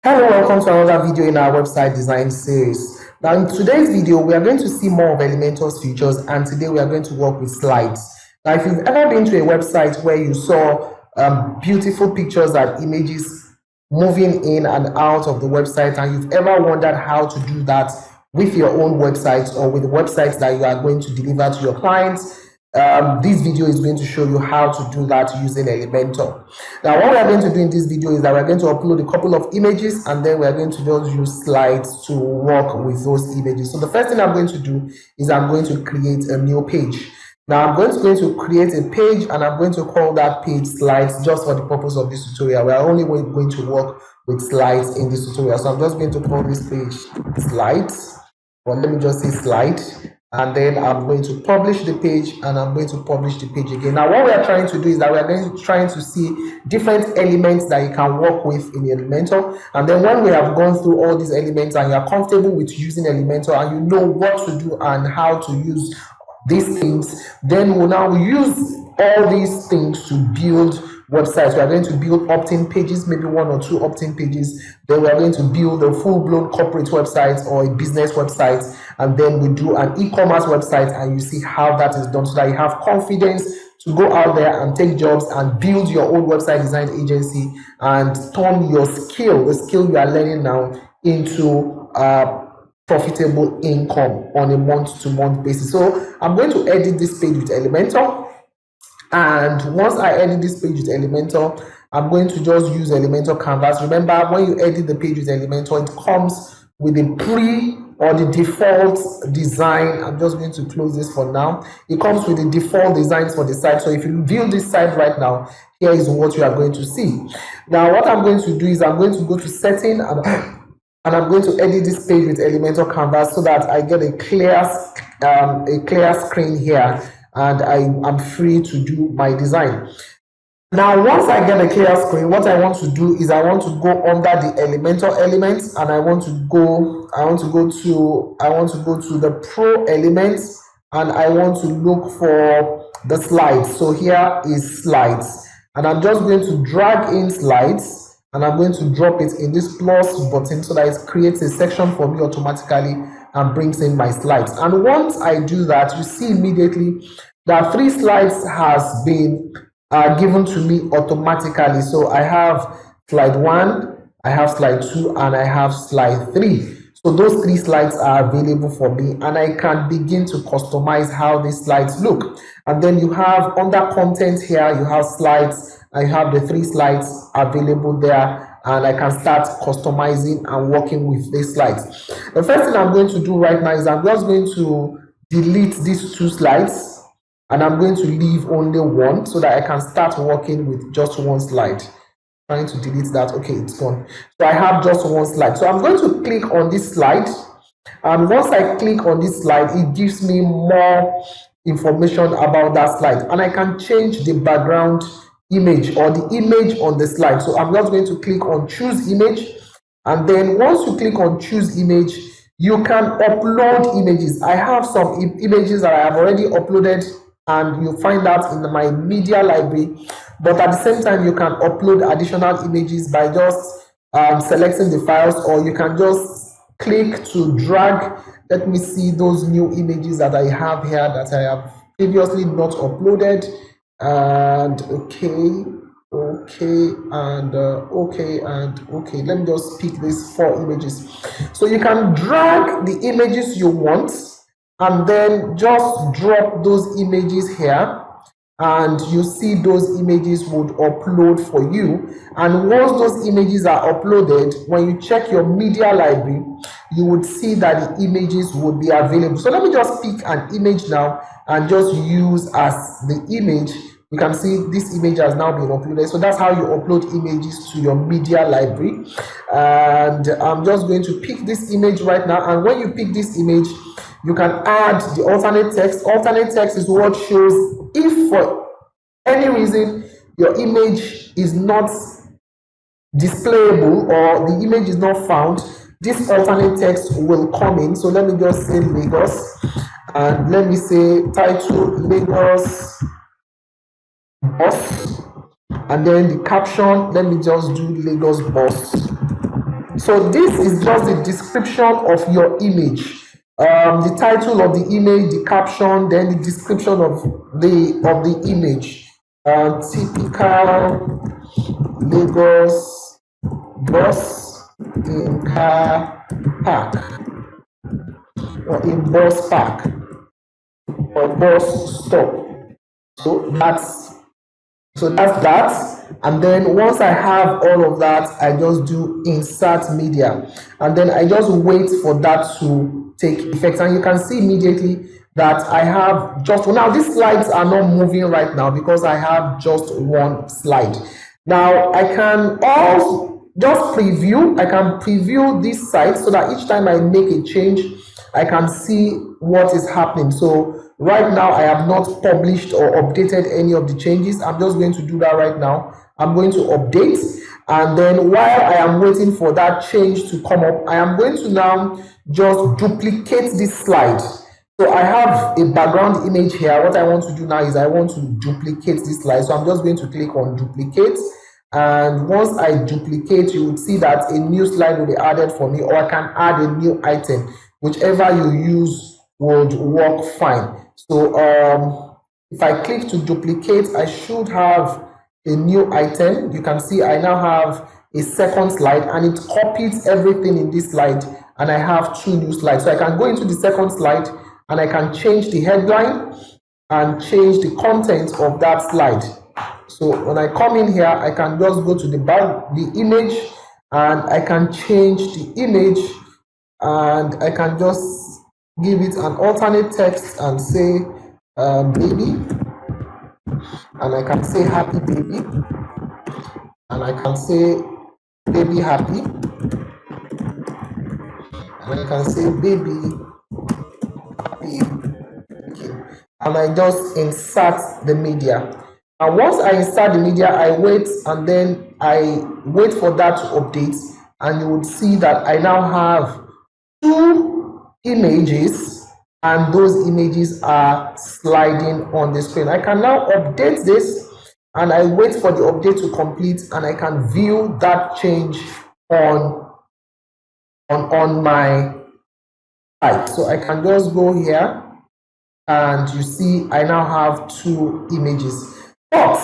Hello, welcome to another video in our website design series. Now in today's video, we are going to see more of Elementor's features, and today we are going to work with slides. Now if you've ever been to a website where you saw beautiful pictures and images moving in and out of the website, and you've ever wondered how to do that with your own website or with the websites that you are going to deliver to your clients, this video is going to show you how to do that using Elementor. Now what we are going to do in this video is that we're going to upload a couple of images, and then we're going to just use slides to work with those images. So the first thing I'm going to do is I'm going to create a new page. Now I'm going to create a page, and I'm going to call that page slides just for the purpose of this tutorial. We are only going to work with slides in this tutorial. So I'm just going to call this page slides, or let me just say slide. And then I'm going to publish the page, and I'm going to publish the page again. Now what we are trying to do is that we are trying to see different elements that you can work with in Elementor. And then when we have gone through all these elements and you are comfortable with using Elementor and you know what to do and how to use these things, then we'll now use all these things to build websites. We are going to build opt-in pages, maybe 1 or 2 opt-in pages. Then we are going to build a full-blown corporate website or a business website, and then we do an e-commerce website, and you see how that is done so that you have confidence to go out there and take jobs and build your own website design agency and turn your skill, the skill you are learning now, into profitable income on a month-to-month basis. So I'm going to edit this page with Elementor. And once I edit this page with Elementor, I'm going to just use Elementor Canvas. Remember, when you edit the page with Elementor, it comes with the or the default design. I'm just going to close this for now. It comes with the default designs for the site. So if you view this site right now, here is what you are going to see. Now, what I'm going to do is I'm going to go to setting, and I'm going to edit this page with Elementor Canvas so that I get a clear screen here, and I am free to do my design. Now, once I get a clear screen, what I want to do is I want to go under the Elementor elements, and I want to go to the Pro elements, and I want to look for the slides. So here is slides, and I'm just going to drag in slides, and I'm going to drop it in this plus button so that it creates a section for me automatically and brings in my slides. And once I do that, you see immediately that 3 slides has been given to me automatically. So I have slide 1, I have slide 2, and I have slide 3. So those 3 slides are available for me, and I can begin to customize how these slides look. And then you have under content here, you have slides. I have the 3 slides available there, and I can start customizing and working with these slides. The first thing I'm going to do right now is I'm just going to delete these 2 slides, and I'm going to leave only 1 so that I can start working with just 1 slide. Trying to delete that. Okay, it's gone. So I have just 1 slide. So I'm going to click on this slide, and once I click on this slide, it gives me more information about that slide, and I can change the background image or the image on the slide. So I'm just going to click on choose image, and then once you click on choose image, you can upload images. I have some images that I have already uploaded, and you find that in my media library, but at the same time you can upload additional images by just selecting the files, or you can just click to drag. Let me see those new images that I have here that I have previously not uploaded. And okay, and okay. Let me just pick these 4 images. So you can drag the images you want, and then just drop those images here, and you see those images would upload for you. And once those images are uploaded, when you check your media library, you would see that the images would be available. So let me just pick an image now and just use as the image. You can see this image has now been uploaded. So that's how you upload images to your media library. And I'm just going to pick this image right now, and when you pick this image, you can add the alternate text. Alternate text is what shows if for any reason your image is not displayable or the image is not found, this alternate text will come in. So let me just say Lagos, and let me say title Lagos Boss, and then the caption, let me just do Lagos Boss. So this is just the description of your image. The title of the image, the caption, then the description of the image. Typical Lagos bus in car park, or in bus park, or bus stop. So that's that. And then once I have all of that, I just do insert media, and then I just wait for that to take effect. And you can see immediately that I have just, now these slides are not moving right now because I have just one slide. Now I can also just preview, I can preview this site so that each time I make a change, I can see what is happening. So right now I have not published or updated any of the changes. I'm just going to do that right now. I'm going to update, and then while I am waiting for that change to come up, I am going to now just duplicate this slide. So I have a background image here. What I want to do now is I want to duplicate this slide. So I'm just going to click on duplicate, and once I duplicate, you will see that a new slide will be added for me, or I can add a new item. Whichever you use would work fine. So if I click to duplicate, I should have a new item. You can see I now have a second slide, and it copies everything in this slide, and I have two new slides. So I can go into the second slide, and I can change the headline and change the content of that slide. So when I come in here, I can just go to the image, and I can change the image, and I can just give it an alternate text and say baby, and I can say happy baby, and I can say baby happy, and I can say baby happy. Okay. And I just insert the media. And once I insert the media, I wait, and then I wait for that to update, and you would see that I now have two images, and those images are sliding on the screen. I can now update this, and I wait for the update to complete, and I can view that change on my site. So I can just go here, and you see I now have two images. But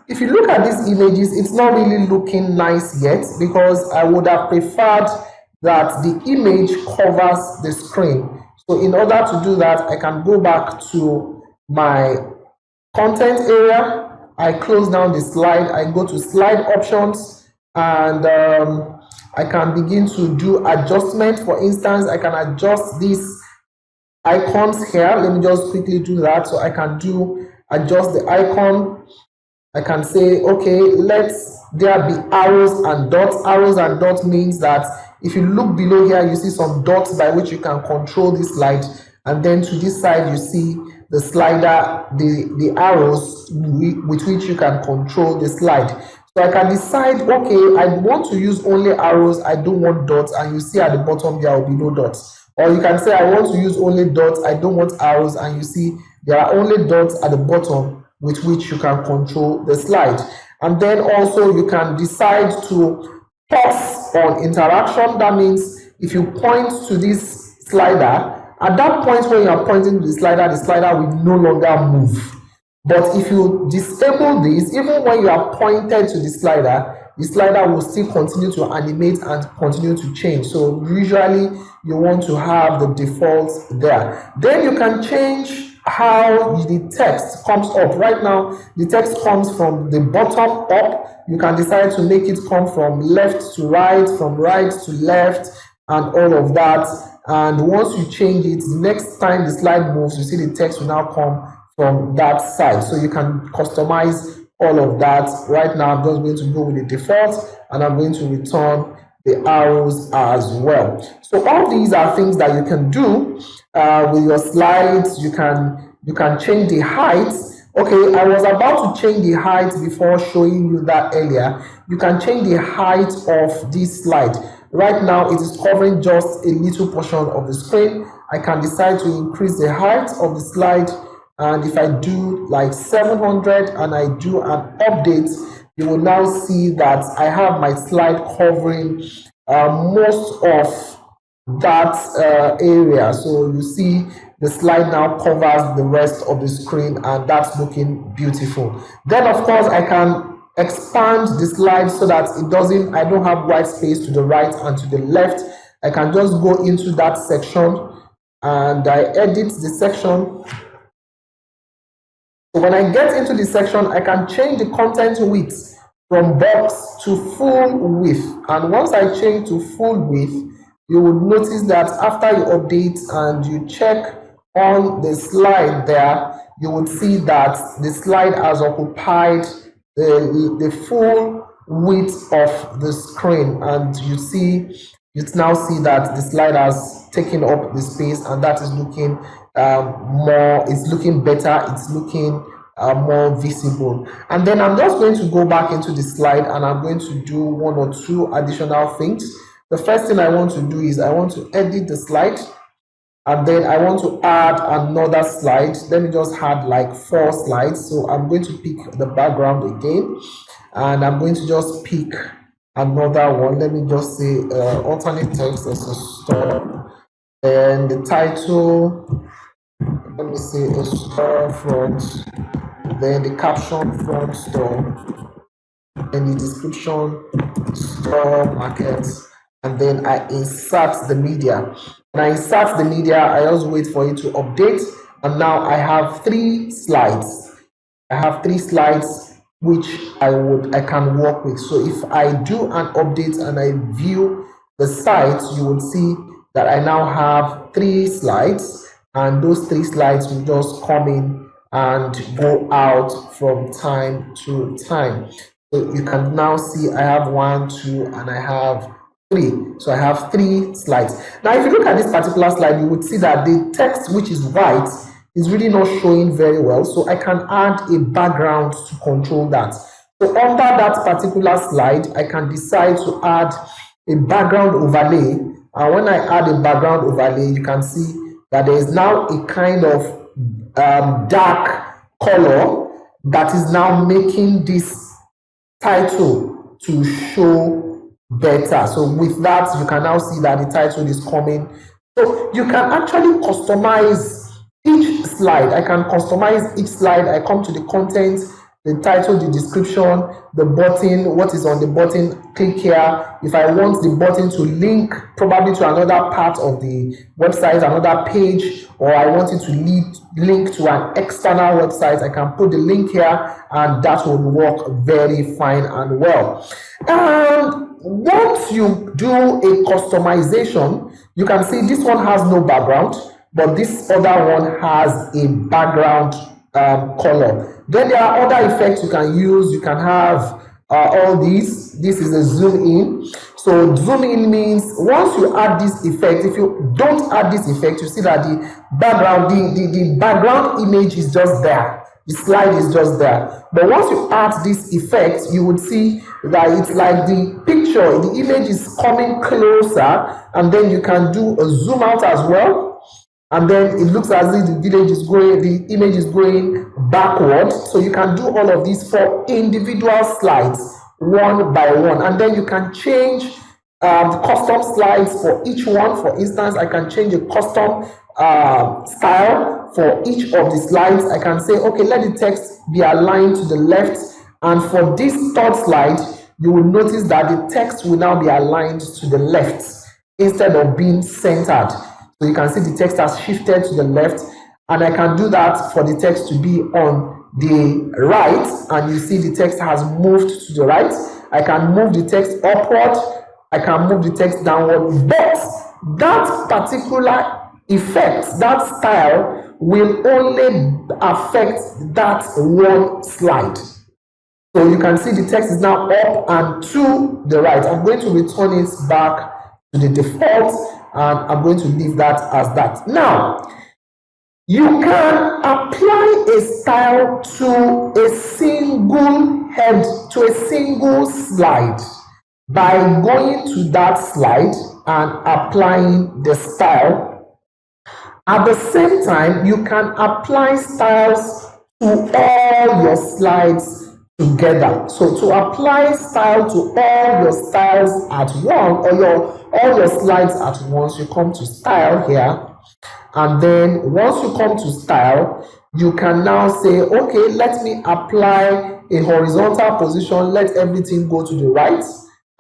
if you look at these images, it's not really looking nice yet, because I would have preferred that the image covers the screen. So in order to do that, I can go back to my content area, I close down the slide, I go to slide options, and I can begin to do adjustment. For instance, I can adjust these icons here. Let me just quickly do that. So I can adjust the icon. I can say, okay, there be arrows and dots. Arrows and dots means that if you look below here, you see some dots by which you can control this slide, and then to this side you see the slider, the arrows with which you can control the slide. So I can decide, okay, I want to use only arrows, I don't want dots, and you see at the bottom there will be no dots. Or you can say, I want to use only dots, I don't want arrows, and you see there are only dots at the bottom with which you can control the slide. And then also you can decide to pause on interaction. That means if you point to this slider, at that point when you are pointing to the slider will no longer move. But if you disable this, even when you are pointed to the slider will still continue to animate and continue to change. So usually you want to have the default there. Then you can change how the text comes up. Right now the text comes from the bottom up. You can decide to make it come from left to right, from right to left, and all of that. And once you change it, the next time the slide moves, you see the text will now come from that side. So you can customize all of that. Right now I'm just going to go with the default, and I'm going to return the arrows as well. So all these are things that you can do with your slides. You can change the height. Okay, I was about to change the height before showing you that earlier. You can change the height of this slide. Right now it is covering just a little portion of the screen. I can decide to increase the height of the slide, and if I do like 700 and I do an update, you will now see that I have my slide covering most of that area. So you see the slide now covers the rest of the screen, and that's looking beautiful. Then of course I can expand the slide so that I don't have white space to the right and to the left. I can just go into that section and I edit the section. So when I get into the section, I can change the content width from box to full width. And once I change to full width, you will notice that after you update and you check on the slide there, you would see that the slide has occupied the full width of the screen, and you now see that the slide has taken up the space, and that is looking it's looking better, it's looking more visible. And then I'm just going to go back into the slide and I'm going to do one or two additional things. The first thing I want to do is I want to edit the slide, and then I want to add another slide. Let me just add like 4 slides. So I'm going to pick the background again, and I'm going to just pick another one. Let me just say alternate text as a stop, and the title, let me say a store front, then the caption front store, and the description store market, and then I insert the media. When I insert the media, I just wait for it to update, and now I have 3 slides. I have 3 slides which I can work with. So if I do an update and I view the site, you will see that I now have 3 slides, and those 3 slides will just come in and go out from time to time. So you can now see I have 1, 2, and I have 3. So I have 3 slides. Now if you look at this particular slide, you would see that the text, which is white, is really not showing very well. So I can add a background to control that. So under that particular slide, I can decide to add a background overlay. And when I add a background overlay, you can see that there is now a kind of dark color that is now making this title to show better. So with that, you can now see that the title is coming. So you can actually customize each slide. I can customize each slide. I come to the content, the title, the description, the button, what is on the button, click here. If I want the button to link probably to another part of the website, another page, or I want it to link to an external website, I can put the link here, and that will work very fine and well. And once you do a customization, you can see this one has no background, but this other one has a background color. Then there are other effects you can use. You can have all these. This is a zoom in. So zoom in means once you add this effect, if you don't add this effect, you see that the background, the background image is just there. The slide is just there. But once you add this effect, you would see that it's like the picture, the image is coming closer, and then you can do a zoom out as well. And then it looks as if the image is going backward. So you can do all of these for individual slides, one by one. And then you can change the custom slides for each one. For instance, I can change a custom style for each of the slides. I can say, okay, let the text be aligned to the left. And for this 3rd slide, you will notice that the text will now be aligned to the left instead of being centered. So you can see the text has shifted to the left, and I can do that for the text to be on the right, and you see the text has moved to the right. I can move the text upward, I can move the text downward, but that particular effect, that style, will only affect that one slide. So you can see the text is now up and to the right. I'm going to return it back to the default, and I'm going to leave that as that. Now, you can apply a style to a single head, to a single slide by going to that slide and applying the style. At the same time, you can apply styles to all your slides together. So to apply style to all your styles at once, or all your slides at once, you come to style here, and then once you come to style, you can now say, okay, let me apply a horizontal position, let everything go to the right,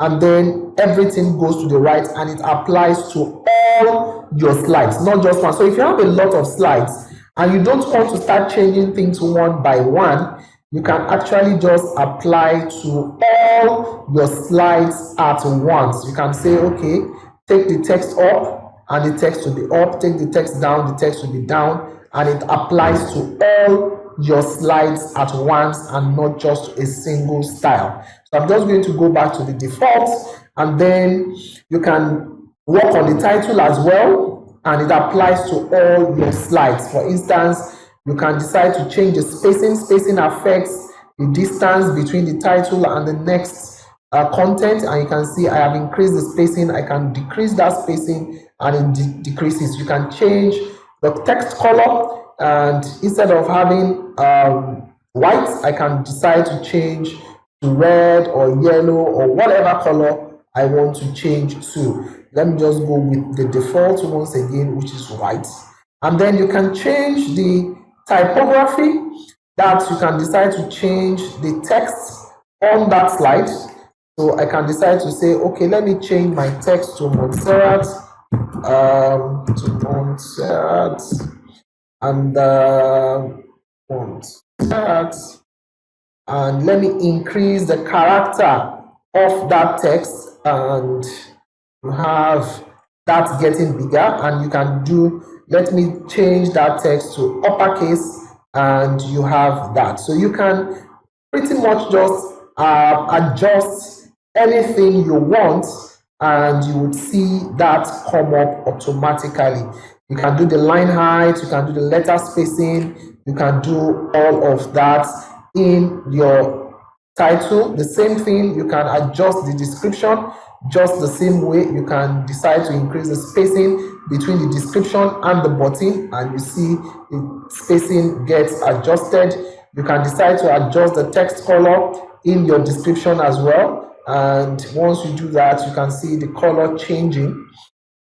and then everything goes to the right, and it applies to all your slides, not just one. So if you have a lot of slides and you don't want to start changing things one by one, you can actually just apply to all your slides at once. You can say, okay, take the text up and the text will be up, take the text down, the text will be down, and it applies to all your slides at once and not just a single style. So I'm just going to go back to the default, and then you can work on the title as well, and it applies to all your slides. For instance, you can decide to change the spacing. Spacing affects the distance between the title and the next content, and you can see I have increased the spacing. I can decrease that spacing and it decreases. You can change the text color, and instead of having white, I can decide to change to red or yellow or whatever color I want to change to. Let me just go with the default once again, which is white. And then you can change the typography, that you can decide to change the text on that slide. So I can decide to say, okay, let me change my text to Montserrat, and Montserrat, and let me increase the character of that text, and you have that getting bigger. And you can do, let me change that text to uppercase, and you have that. So you can pretty much just adjust anything you want, and you would see that come up automatically. You can do the line height, you can do the letter spacing, you can do all of that in your title. The same thing, you can adjust the description just the same way. You can decide to increase the spacing between the description and the button, and you see the spacing gets adjusted. You can decide to adjust the text color in your description as well, and once you do that, you can see the color changing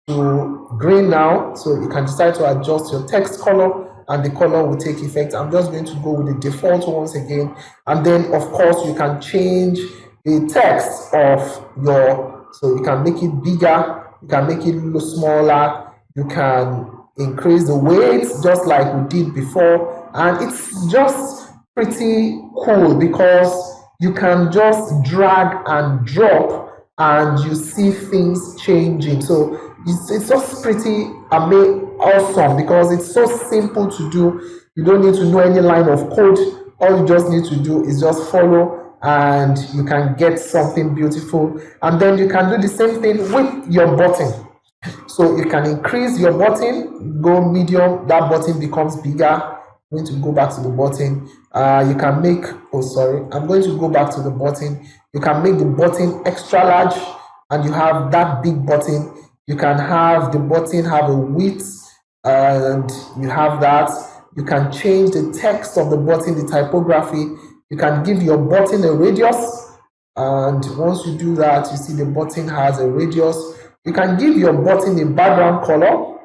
to green now. So you can decide to adjust your text color and the color will take effect. I'm just going to go with the default once again, and then of course you can change the text of your, so you can make it bigger, you can make it a little smaller, you can increase the weight just like we did before, and it's just pretty cool because you can just drag and drop and you see things changing. So it's just pretty awesome because it's so simple to do. You don't need to know any line of code. All you just need to do is just follow, and you can get something beautiful. And then you can do the same thing with your button. So you can increase your button, go medium, that button becomes bigger. I'm going to go back to the button. You can make, I'm going to go back to the button. You can make the button extra large, and you have that big button. You can have the button have a width, and you have that. You can change the text of the button, the typography. You can give your button a radius, and once you do that, you see the button has a radius. You can give your button a background color,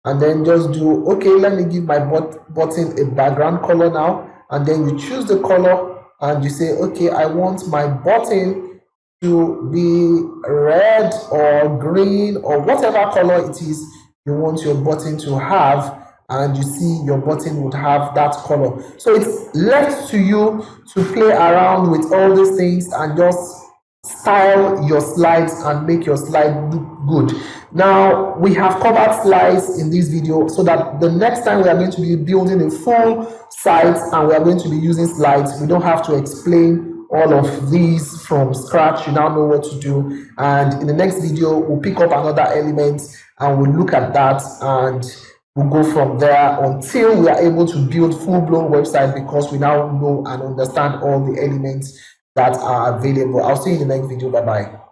and then just do, okay, let me give my button a background color now, and then you choose the color and you say, okay, I want my button to be red or green or whatever color it is you want your button to have, and you see your button would have that color. So it's left to you to play around with all these things and just style your slides and make your slide look good. Now we have covered slides in this video, so that the next time we are going to be building a full site and we are going to be using slides, we don't have to explain all of these from scratch. You now know what to do, and in the next video we'll pick up another element and we'll look at that, and we'll go from there until we are able to build full-blown website, because we now know and understand all the elements that are available. I'll see you in the next video. Bye bye.